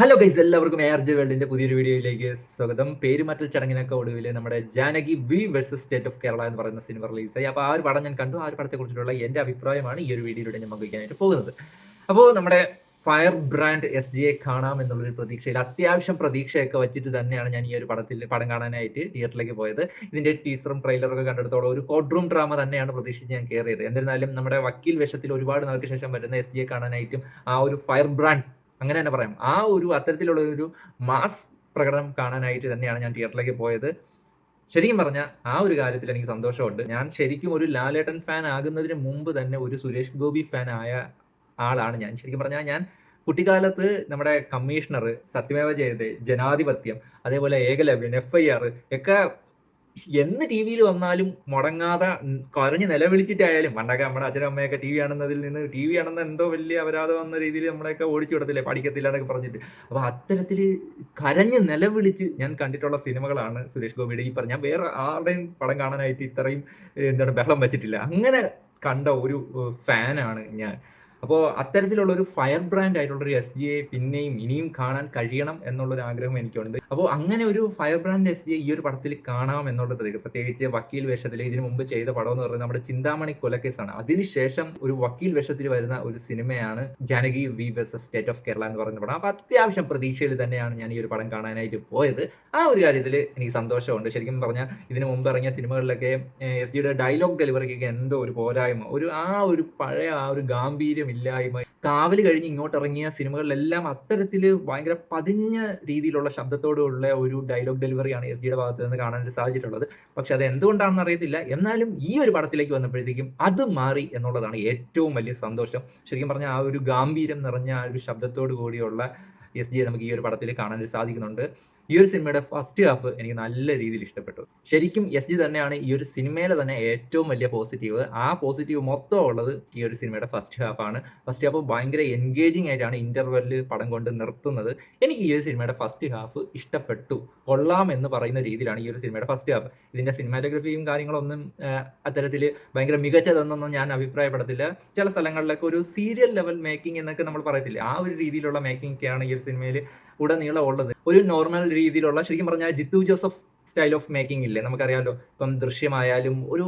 Hello guys, എല്ലാവർക്കും ARJ വേൾഡിന്റെ പുതിയൊരു വീഡിയോയിലേക്ക് സ്വാഗതം. പേരുമാറ്റൽ ചടങ്ങിനൊക്കെ ഒടുവിൽ നമ്മുടെ Janaki V versus state of Kerala എന്ന് പറയുന്ന സിനിമ റിലീസായി. അപ്പോൾ ആ ഒരു പടം ഞാൻ കണ്ടു. ആ ഒരു പടത്തെക്കുറിച്ചുള്ള എൻ്റെ അഭിപ്രായമാണ് ഈ ഒരു വീഡിയോയിലൂടെ ഞാൻ പങ്കുവയ്ക്കാനായിട്ട് പോകുന്നത്. അപ്പോൾ നമ്മുടെ ഫയർ ബ്രാൻഡ് SGയെ കാണാം എന്നുള്ളൊരു പ്രതീക്ഷയിൽ, അത്യാവശ്യം പ്രതീക്ഷയൊക്കെ വെച്ചിട്ട് തന്നെയാണ് ഞാൻ ഈ ഒരു പടം കാണാനായിട്ട് തിയേറ്ററിലേക്ക് പോയത്. ഇതിന്റെ ടീസറും ട്രെയിലറും ഒക്കെ കണ്ടെടുത്തോളം ഒരു കോർട്ട് റൂം ഡ്രാമ തന്നെയാണ് പ്രതീക്ഷിച്ച് ഞാൻ കയറിയത്. എന്നിരുന്നാലും നമ്മുടെ വക്കീൽ വേഷത്തിൽ ഒരുപാട് നാൾക്ക് ശേഷം വരുന്ന SGയെ കാണാനായിട്ടും ആ ഒരു ഫയർ ബ്രാൻഡ്, അങ്ങനെ തന്നെ പറയാം, ആ ഒരു അത്തരത്തിലുള്ള ഒരു മാസ് പ്രകടനം കാണാനായിട്ട് തന്നെയാണ് ഞാൻ തിയേറ്ററിലേക്ക് പോയത്. ശരിക്കും പറഞ്ഞാൽ ആ ഒരു കാര്യത്തിൽ എനിക്ക് സന്തോഷമുണ്ട്. ഞാൻ ശരിക്കും ഒരു ലാലേട്ടൻ ഫാൻ ആകുന്നതിന് മുമ്പ് തന്നെ ഒരു സുരേഷ് ഗോപി ഫാൻ ആയ ആളാണ് ഞാൻ. ശരിക്കും പറഞ്ഞാൽ ഞാൻ കുട്ടിക്കാലത്ത് നമ്മുടെ കമ്മീഷണർ, സത്യമേവ ജയതേ, ജനാധിപത്യം, അതേപോലെ ഏകലവ്യൻ, FIR ഒക്കെ എന്ന് ടി വിയിൽ വന്നാലും മുടങ്ങാതെ കരഞ്ഞ് നിലവിളിച്ചിട്ടായാലും, പണ്ടൊക്കെ നമ്മുടെ അച്ഛനും അമ്മയൊക്കെ ടി വി കാണുന്നതിൽ നിന്ന് ടി വി കാണുന്ന എന്തോ വലിയ അപരാധം എന്ന രീതിയിൽ നമ്മളെയൊക്കെ ഓടിച്ചു വിടത്തില്ലേ, പഠിക്കത്തില്ല എന്നൊക്കെ പറഞ്ഞിട്ട്. അപ്പോൾ അത്തരത്തിൽ കരഞ്ഞ് നിലവിളിച്ച് ഞാൻ കണ്ടിട്ടുള്ള സിനിമകളാണ് സുരേഷ് ഗോപിയുടെ. ഈ പറഞ്ഞ ഞാൻ വേറെ ആരുടെയും പടം കാണാനായിട്ട് ഇത്രയും ബഹളം വെച്ചിട്ടില്ല. അങ്ങനെ കണ്ട ഒരു ഫാനാണ് ഞാൻ. അപ്പോൾ അത്തരത്തിലുള്ള ഒരു ഫയർ ബ്രാൻഡ് ആയിട്ടുള്ളൊരു SGയെ പിന്നെയും ഇനിയും കാണാൻ കഴിയണം എന്നുള്ളൊരു ആഗ്രഹം എനിക്കുണ്ട്. അപ്പോൾ അങ്ങനെ ഒരു ഫയർ ബ്രാൻഡ് SGയെ ഈ ഒരു പടത്തിൽ കാണാം എന്നുള്ളത്, പ്രത്യേകിച്ച് വക്കീൽ വേഷത്തിൽ ഇതിനു മുമ്പ് ചെയ്ത പടം എന്ന് പറയുന്നത് നമ്മുടെ ചിന്താമണി കൊലക്കേസാണ്. അതിനുശേഷം ഒരു വക്കീൽ വേഷത്തിൽ വരുന്ന ഒരു സിനിമയാണ് Janaki V versus state of Kerala എന്ന് പറയുന്ന പടം. അപ്പോൾ അത്യാവശ്യം പ്രതീക്ഷയിൽ തന്നെയാണ് ഞാൻ ഈ ഒരു പടം കാണാനായിട്ട് പോയത്. ആ ഒരു കാര്യത്തിൽ എനിക്ക് സന്തോഷമുണ്ട്. ശരിക്കും പറഞ്ഞാൽ ഇതിനു മുമ്പ് ഇറങ്ങിയ സിനിമകളിലൊക്കെ SGയുടെ ഡയലോഗ് ഡെലിവറിക്കൊക്കെ എന്തോ ഒരു പോരായ്മ, ഒരു പഴയ ആ ഒരു ഗാംഭീര്യം ഇല്ലായ്മ. കാവല് കഴിഞ്ഞ് ഇങ്ങോട്ട് ഇറങ്ങിയ സിനിമകളിലെല്ലാം അത്തരത്തിൽ ഭയങ്കര പതിഞ്ഞ രീതിയിലുള്ള ശബ്ദത്തോടുള്ള ഒരു ഡയലോഗ് ഡെലിവറിയാണ് SGയുടെ ഭാഗത്ത് നിന്ന് കാണാനായിട്ട് സാധിച്ചിട്ടുള്ളത്. പക്ഷെ അത് എന്തുകൊണ്ടാണെന്ന് അറിയത്തില്ല. എന്നാലും ഈ ഒരു പടത്തിലേക്ക് വന്നപ്പോഴത്തേക്കും അത് മാറി എന്നുള്ളതാണ് ഏറ്റവും വലിയ സന്തോഷം. ശരിക്കും പറഞ്ഞാൽ ആ ഒരു ഗാംഭീര്യം നിറഞ്ഞ ആ ഒരു ശബ്ദത്തോടു കൂടിയുള്ള SGയെ നമുക്ക് ഈ ഒരു പടത്തിൽ കാണാനായിട്ട് സാധിക്കുന്നുണ്ട്. ഈ ഒരു സിനിമയുടെ ഫസ്റ്റ് ഹാഫ് എനിക്ക് നല്ല രീതിയിൽ ഇഷ്ടപ്പെട്ടു. ശരിക്കും SG തന്നെയാണ് ഈ ഒരു സിനിമയിലെ തന്നെ ഏറ്റവും വലിയ പോസിറ്റീവ്. ആ പോസിറ്റീവ് മൊത്തം ഉള്ളത് ഈ ഒരു സിനിമയുടെ ഫസ്റ്റ് ഹാഫാണ്. ഫസ്റ്റ് ഹാഫ് ഭയങ്കര എൻഗേജിങ് ആയിട്ടാണ് ഇന്റർവെല്ലിൽ പടം കൊണ്ട് നിർത്തുന്നത്. എനിക്ക് ഈ ഒരു സിനിമയുടെ ഫസ്റ്റ് ഹാഫ് ഇഷ്ടപ്പെട്ടു. കൊള്ളാം എന്ന് പറയുന്ന രീതിയിലാണ് ഈ ഒരു സിനിമയുടെ ഫസ്റ്റ് ഹാഫ്. ഇതിന്റെ സിനിമാറ്റോഗ്രഫിയും കാര്യങ്ങളൊന്നും അത്തരത്തിൽ ഭയങ്കര മികച്ചതെന്നൊന്നും ഞാൻ അഭിപ്രായപ്പെടത്തില്ല. ചില സ്ഥലങ്ങളിലൊക്കെ ഒരു സീരിയൽ ലെവൽ മേക്കിംഗ് എന്നൊക്കെ നമ്മൾ പറയത്തില്ലേ, ആ ഒരു രീതിയിലുള്ള മേക്കിംഗ് ഒക്കെയാണ് ഈ ഒരു സിനിമയിൽ ഉടനീളം ഉള്ളത്. ഒരു നോർമൽ രീതിയിലുള്ള, ശരിക്കും പറഞ്ഞാൽ Jeethu Joseph style of making ഇല്ലേ, നമുക്കറിയാമല്ലോ. ഇപ്പം ദൃശ്യമായാലും ഒരു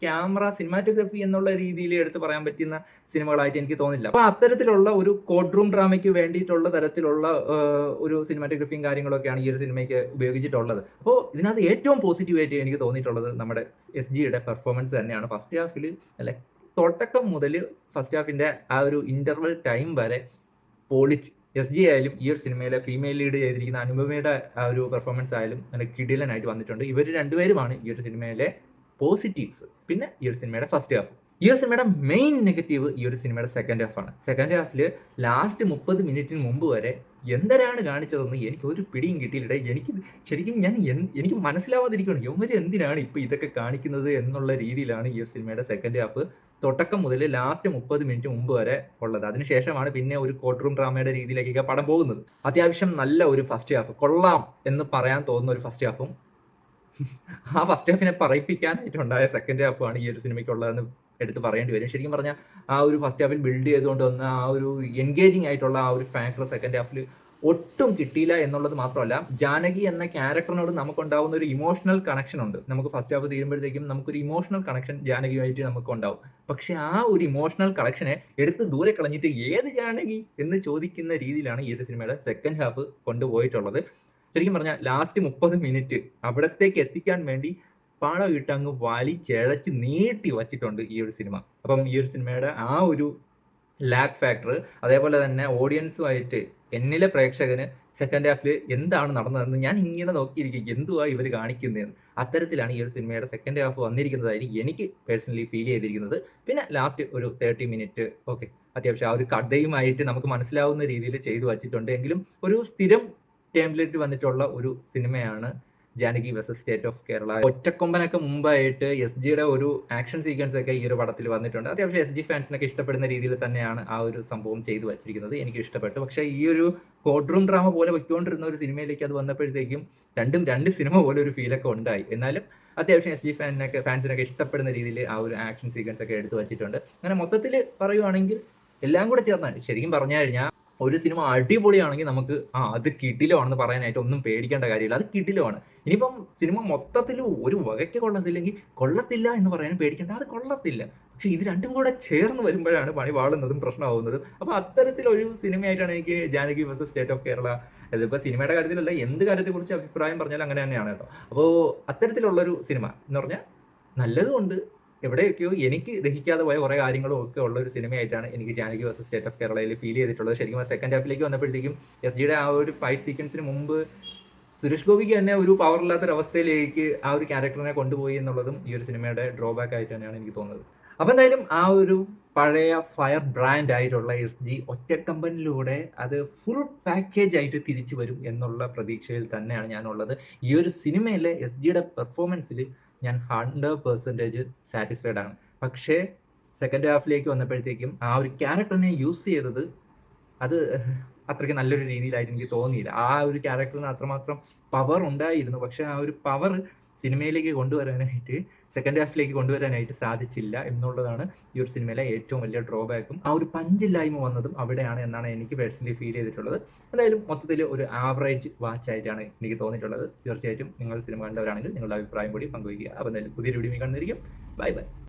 ക്യാമറ സിനിമാറ്റോഗ്രഫി എന്നുള്ള രീതിയിൽ എടുത്ത് പറയാൻ പറ്റുന്ന സിനിമകളായിട്ട് എനിക്ക് തോന്നില്ല. അപ്പോൾ അത്തരത്തിലുള്ള ഒരു കോർട്ട് റൂം ഡ്രാമയ്ക്ക് വേണ്ടിയിട്ടുള്ള തരത്തിലുള്ള ഒരു സിനിമാറ്റോഗ്രഫിയും കാര്യങ്ങളൊക്കെയാണ് ഈ ഒരു സിനിമയ്ക്ക് ഉപയോഗിച്ചിട്ടുള്ളത്. അപ്പോൾ ഇതിനകത്ത് ഏറ്റവും പോസിറ്റീവായിട്ട് എനിക്ക് തോന്നിയിട്ടുള്ളത് നമ്മുടെ SGയുടെ പെർഫോമൻസ് തന്നെയാണ്. ഫസ്റ്റ് ഹാഫിൽ അല്ലെ, തുടക്കം മുതൽ ഫസ്റ്റ് ഹാഫിൻ്റെ ആ ഒരു ഇന്റർവൽ ടൈം വരെ പൊളിച്ച്. SG ആയാലും ഈ ഒരു സിനിമയിലെ ഫീമെയിൽ ലീഡ് ചെയ്തിരിക്കുന്ന അനുപമയുടെ ആ ഒരു പെർഫോമൻസ് ആയാലും നല്ല കിടിലനായിട്ട് വന്നിട്ടുണ്ട്. ഇവർ രണ്ടുപേരുമാണ് ഈ ഒരു സിനിമയിലെ പോസിറ്റീവ്സ്. പിന്നെ ഈ ഒരു സിനിമയുടെ ഫസ്റ്റ് ഹാഫ്. ഈ ഒരു സിനിമയുടെ മെയിൻ നെഗറ്റീവ് ഈ ഒരു സിനിമയുടെ സെക്കൻഡ് ഹാഫാണ്. സെക്കൻഡ് ഹാഫിൽ ലാസ്റ്റ് 30 മിനിറ്റിന് മുമ്പ് വരെ എന്തരാണ് കാണിച്ചതെന്ന് എനിക്ക് ഒരു പിടിയും കിട്ടിയില്ല. എനിക്ക് ശരിക്കും എനിക്ക് മനസ്സിലാവാതിരിക്കുകയാണ്, ഇവർ എന്തിനാണ് ഇപ്പോൾ ഇതൊക്കെ കാണിക്കുന്നത് എന്നുള്ള രീതിയിലാണ് ഈ ഒരു സിനിമയുടെ സെക്കൻഡ് ഹാഫ് തുടക്കം മുതൽ ലാസ്റ്റ് 30 മിനിറ്റ് മുമ്പ് വരെ ഉള്ളത്. അതിനുശേഷമാണ് പിന്നെ ഒരു കോർട്ട് റൂം ഡ്രാമയുടെ രീതിയിലേക്കൊക്കെ പടം പോകുന്നത്. അത്യാവശ്യം നല്ല ഒരു ഫസ്റ്റ് ഹാഫ്, കൊള്ളാം എന്ന് പറയാൻ തോന്നുന്ന ഒരു ഫസ്റ്റ് ഹാഫും ആ ഫസ്റ്റ് ഹാഫിനെ പറയിപ്പിക്കാനായിട്ടുണ്ടായ സെക്കൻഡ് ഹാഫാണ് ഈ ഒരു സിനിമയ്ക്കുള്ളതെന്ന് എടുത്ത് പറയേണ്ടി വരും. ശരിക്കും പറഞ്ഞാൽ ആ ഒരു ഫസ്റ്റ് ഹാഫിൽ ബിൽഡ് ചെയ്തുകൊണ്ട് വന്ന ആ ഒരു എൻഗേജിങ് ആയിട്ടുള്ള ആ ഒരു ഫാക്ടർ സെക്കൻഡ് ഹാഫിൽ ഒട്ടും കിട്ടിയില്ല എന്നുള്ളത് മാത്രമല്ല, ജാനകി എന്ന ക്യാരക്ടറിനോട് നമുക്കുണ്ടാവുന്ന ഒരു ഇമോഷണൽ കണക്ഷൻ ഉണ്ട്. നമുക്ക് ഫസ്റ്റ് ഹാഫ് തീരുമ്പോഴത്തേക്കും നമുക്കൊരു ഇമോഷണൽ കണക്ഷൻ ജാനകിയുമായിട്ട് നമുക്കുണ്ടാവും. പക്ഷെ ആ ഒരു ഇമോഷണൽ കണക്ഷനെ എടുത്ത് ദൂരെ കളഞ്ഞിട്ട് ഏത് ജാനകി എന്ന് ചോദിക്കുന്ന രീതിയിലാണ് ഈ ഒരു സിനിമയുടെ സെക്കൻഡ് ഹാഫ് കൊണ്ടുപോയിട്ടുള്ളത്. ശരിക്കും പറഞ്ഞാൽ ലാസ്റ്റ് 30 മിനിറ്റ് അവിടത്തേക്ക് എത്തിക്കാൻ വേണ്ടി പണം ഇട്ടങ്ങ് വലിച്ചഴച്ച് നീട്ടി വച്ചിട്ടുണ്ട് ഈ ഒരു സിനിമ. അപ്പം ഈ ഒരു സിനിമയുടെ ആ ഒരു ലാഗ് ഫാക്ടർ, അതേപോലെ തന്നെ ഓഡിയൻസുമായിട്ട് എന്നിലെ പ്രേക്ഷകന് സെക്കൻഡ് ഹാഫിൽ എന്താണ് നടന്നതെന്ന് ഞാൻ ഇങ്ങനെ നോക്കിയിരിക്കും, എന്തുവാ ഇവർ കാണിക്കുന്നതെന്ന്. അത്തരത്തിലാണ് ഈ ഒരു സിനിമയുടെ സെക്കൻഡ് ഹാഫ് വന്നിരിക്കുന്നതായിരിക്കും എനിക്ക് പേഴ്സണലി ഫീൽ ചെയ്തിരിക്കുന്നത്. പിന്നെ ലാസ്റ്റ് ഒരു 30 മിനിറ്റ് ഓക്കെ, അത്യാവശ്യം ആ ഒരു കഥയുമായിട്ട് നമുക്ക് മനസ്സിലാവുന്ന രീതിയിൽ ചെയ്തു വച്ചിട്ടുണ്ട്. എങ്കിലും ഒരു സ്ഥിരം ടേംപ്ലേറ്റ് വന്നിട്ടുള്ള ഒരു സിനിമയാണ് Janaki versus state of Kerala. ഒറ്റക്കൊമ്പനൊക്കെ മുമ്പായിട്ട് SGയുടെ ഒരു ആക്ഷൻ സീക്വൻസ് ഒക്കെ ഈ ഒരു പടത്തിൽ വന്നിട്ടുണ്ട്. അത്യാവശ്യം SG ഫാൻസിനൊക്കെ ഇഷ്ടപ്പെടുന്ന രീതിയിൽ തന്നെയാണ് ആ ഒരു സംഭവം ചെയ്തു വച്ചിരിക്കുന്നത്. എനിക്ക് ഇഷ്ടപ്പെട്ടു. പക്ഷേ ഈ ഒരു കോർട്ട് റൂം ഡ്രാമ പോലെ വെക്കൊണ്ടിരുന്ന ഒരു സിനിമയിലേക്ക് അത് വന്നപ്പോഴത്തേക്കും രണ്ട് സിനിമ പോലെ ഒരു ഫീലൊക്കെ ഉണ്ടായി. എന്നാലും അത്യാവശ്യം SG ഫാൻസിനൊക്കെ ഇഷ്ടപ്പെടുന്ന രീതിയിൽ ആ ഒരു ആക്ഷൻ സീക്വൻസ് ഒക്കെ എടുത്തു വച്ചിട്ടുണ്ട്. അങ്ങനെ മൊത്തത്തിൽ പറയുവാണെങ്കിൽ എല്ലാം കൂടെ ചേർന്നാൽ, ശരിക്കും പറഞ്ഞു കഴിഞ്ഞാൽ ഒരു സിനിമ അടിപൊളിയാണെങ്കിൽ നമുക്ക് അത് കിടിലമാണെന്ന് പറയാനായിട്ട് ഒന്നും പേടിക്കേണ്ട കാര്യമില്ല. അത് കിടിലമാണ്. ഇനിയിപ്പം സിനിമ മൊത്തത്തിൽ ഒരു വകയ്ക്ക് കൊള്ളത്തില്ലെങ്കിൽ കൊള്ളത്തില്ല എന്ന് പറയാനും പേടിക്കേണ്ട. അത് കൊള്ളത്തില്ല. പക്ഷെ ഇത് രണ്ടും കൂടെ ചേർന്ന് വരുമ്പോഴാണ് പണി പാളുന്നതും പ്രശ്നമാവുന്നതും. അപ്പോൾ അത്തരത്തിലൊരു സിനിമയായിട്ടാണ് എനിക്ക് Janaki versus state of Kerala, ഇതിപ്പോൾ സിനിമയുടെ കാര്യത്തിലല്ല, എന്ത് കാര്യത്തെക്കുറിച്ച് അഭിപ്രായം പറഞ്ഞാലും അങ്ങനെ തന്നെയാണ് കേട്ടോ. അപ്പോൾ അത്തരത്തിലുള്ളൊരു സിനിമ എന്ന് പറഞ്ഞാൽ നല്ലതുമുണ്ട്, എവിടെയൊക്കെയോ എനിക്ക് ദഹിക്കാതെ പോയ കുറേ കാര്യങ്ങളും ഒക്കെ ഉള്ള ഒരു സിനിമയായിട്ടാണ് എനിക്ക് ജാനകി വേഴ്സസ് സ്റ്റേറ്റ് ഓഫ് കേരളയിൽ ഫീൽ ചെയ്തിട്ടുള്ളത്. ശരിക്കും സെക്കൻഡ് ഹാഫിലേക്ക് വന്നപ്പോഴത്തേക്കും എസ് ജിയുടെ ആ ഒരു ഫൈറ്റ് സീക്വൻസിന് മുമ്പ് സുരേഷ് ഗോപിക്ക് തന്നെ ഒരു പവറില്ലാത്തൊരവസ്ഥയിലേക്ക് ആ ഒരു ക്യാരക്ടറിനെ കൊണ്ടുപോയി എന്നുള്ളതും ഈ ഒരു സിനിമയുടെ ഡ്രോബാക്ക് ആയിട്ട് തന്നെയാണ് എനിക്ക് തോന്നുന്നത്. അപ്പോൾ എന്തായാലും ആ ഒരു പഴയ ഫയർ ബ്രാൻഡ് ആയിട്ടുള്ള എസ് ജി ഒറ്റക്കമ്പനിലൂടെ അത് ഫുൾ പാക്കേജ് ആയിട്ട് തിരിച്ചു വരും എന്നുള്ള പ്രതീക്ഷയിൽ തന്നെയാണ് ഞാനുള്ളത്. ഈ ഒരു സിനിമയിലെ എസ് ജിയുടെ പെർഫോമൻസിൽ ഞാൻ 100% സാറ്റിസ്ഫൈഡ് ആണ്. പക്ഷേ സെക്കൻഡ് ഹാഫിലേക്ക് വന്നപ്പോഴത്തേക്കും ആ ഒരു ക്യാരക്ടറിനെ യൂസ് ചെയ്തത് അത് അത്രയ്ക്ക് നല്ലൊരു രീതിയിലായിട്ട് എനിക്ക് തോന്നിയില്ല. ആ ഒരു ക്യാരക്ടറിന് അത്രമാത്രം പവർ ഉണ്ടായിരുന്നു. പക്ഷേ ആ ഒരു പവർ സിനിമയിലേക്ക് കൊണ്ടുവരാനായിട്ട്, സെക്കൻഡ് ഹാഫിലേക്ക് കൊണ്ടുവരാനായിട്ട് സാധിച്ചില്ല എന്നുള്ളതാണ് ഈ ഒരു സിനിമയിലെ ഏറ്റവും വലിയ ഡ്രോബാക്കും. ആ ഒരു പഞ്ചില്ലായ്മ വന്നതും അവിടെയാണ് എന്നാണ് എനിക്ക് പേഴ്സണലി ഫീൽ ചെയ്തിട്ടുള്ളത്. എന്തായാലും മൊത്തത്തിൽ ഒരു ആവറേജ് വാച്ച് ആയിട്ടാണ് എനിക്ക് തോന്നിയിട്ടുള്ളത്. തീർച്ചയായിട്ടും നിങ്ങൾ സിനിമ കണ്ടവരാണെങ്കിൽ നിങ്ങളുടെ അഭിപ്രായം കൂടി പങ്കുവയ്ക്കുക. അപ്പോൾ എന്തായാലും പുതിയൊരു വീഡിയോ കാണുന്നതായിരിക്കും. Bye bye.